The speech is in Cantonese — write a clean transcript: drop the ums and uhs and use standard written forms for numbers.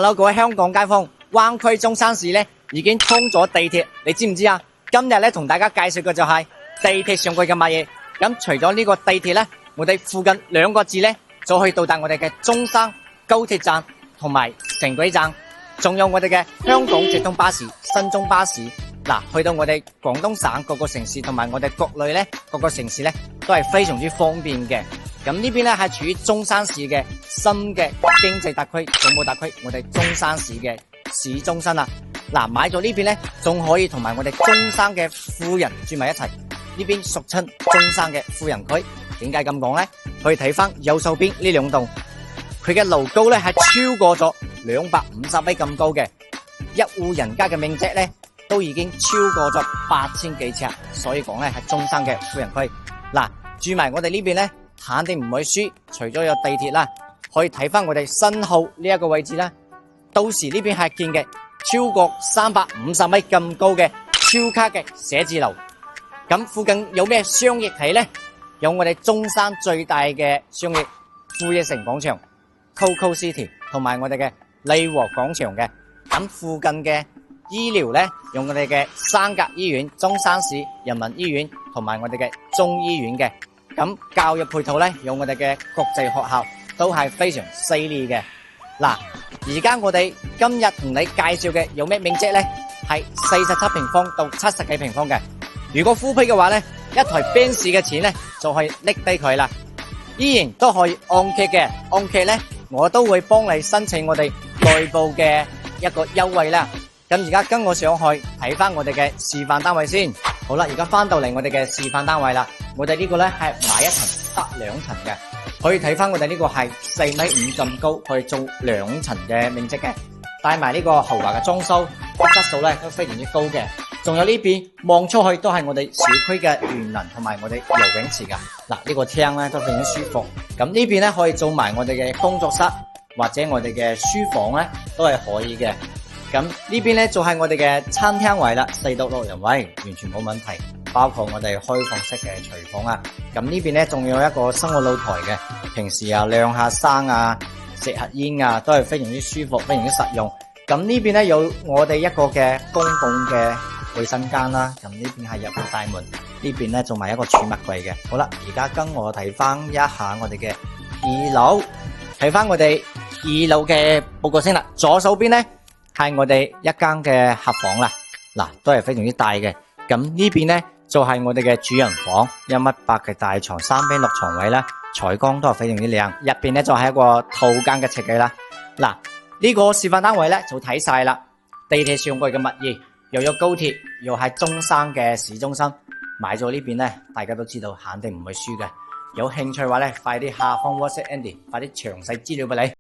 Hello， 各位香港街坊，灣區中山市咧已經通咗地鐵，你知唔知啊？今日咧同大家介紹嘅就係地鐵上蓋嘅乜嘢。咁除咗呢個地鐵咧，我哋附近2個字咧就可以到達我哋嘅中山高鐵站同埋城軌站，仲有我哋嘅香港直通巴士、新中巴士。嗱，去到我哋廣東省各個城市同埋我哋國內咧各個城市咧都係非常之方便嘅。咁呢邊咧係處於中山市嘅新嘅經濟特區、總部特區，我哋中山市嘅市中心啦。嗱，買咗呢邊咧，仲可以同埋我哋中山嘅富人住埋一齊。呢邊俗稱中山嘅富人區。點解咁講咧？可以睇翻右手邊呢2棟，佢嘅樓高咧係超過咗250米咁高嘅，一戶人家嘅面積咧都已經超過咗8000幾尺，所以講咧係中山嘅富人區。嗱，住埋我哋呢邊咧，肯定唔會輸。除咗有地鐵啦，可以睇翻我哋新濠呢一個位置啦。到時呢邊係建嘅超過350米咁高嘅超級嘅寫字樓。咁附近有咩商業體呢？有我哋中山最大嘅商業富野城廣場、Coco City 同埋我哋嘅利和廣場嘅。咁附近嘅醫療呢，有我哋嘅三甲醫院、中山市人民醫院同埋我哋嘅中醫院嘅。咁教育配套呢，有我哋嘅國際學校，都係非常犀利嘅。嗱，而家我哋今日同你介紹嘅有咩面積呢？係47平方到70幾平方嘅。如果敷皮嘅話呢，一台 Benz 嘅錢呢就可以拎低佢啦。依然都可以按揭嘅，按揭呢我都會幫你申請我哋內部嘅一個優惠啦。咁而家跟我上去睇翻我哋嘅示範單位先。好啦，而家翻到嚟我哋嘅示範單位啦。我哋呢個呢係買一層得2層嘅，可以睇翻我哋呢個係4.5米咁高，可以做2層嘅面積嘅，帶埋呢個豪華嘅裝修，質素呢都非常之高嘅。仲有呢邊望出去都係我哋小區嘅園林同埋我哋游泳池噶。嗱，呢個廳呢都非常之舒服。咁呢邊呢可以做埋我哋嘅工作室或者我哋嘅書房呢都係可以嘅。咁呢邊呢就係我哋嘅餐廳位啦，4到6人位完全冇問題，包括我哋開放式嘅廚房啊。咁呢邊呢仲有一個生活露台嘅，平時啊晾下衫啊、食下煙啊都係非常之舒服，非常之實用。咁呢邊呢有我哋一個嘅公共嘅衛生間啦。咁呢邊係入口大門，呢邊呢仲埋一個儲物櫃嘅。好啦，而家跟我睇翻一下我哋嘅2樓，睇翻我哋2樓嘅報告先啦。左手邊呢係我哋一間嘅客房啦，嗱都係非常之大嘅。咁呢邊呢就係我哋嘅主人房，1.8米嘅大床，3邊6床位啦，採光都係非常之靚。入邊呢就係一個套間嘅設計啦。嗱，呢個示範單位呢就睇晒啦，地鐵上蓋嘅物業，又有高鐵，又係中山嘅市中心。買咗呢邊呢，大家都知道肯定唔會輸嘅。有興趣嘅話呢，快啲下方 WhatsApp Andy，快啲詳細資料俾你。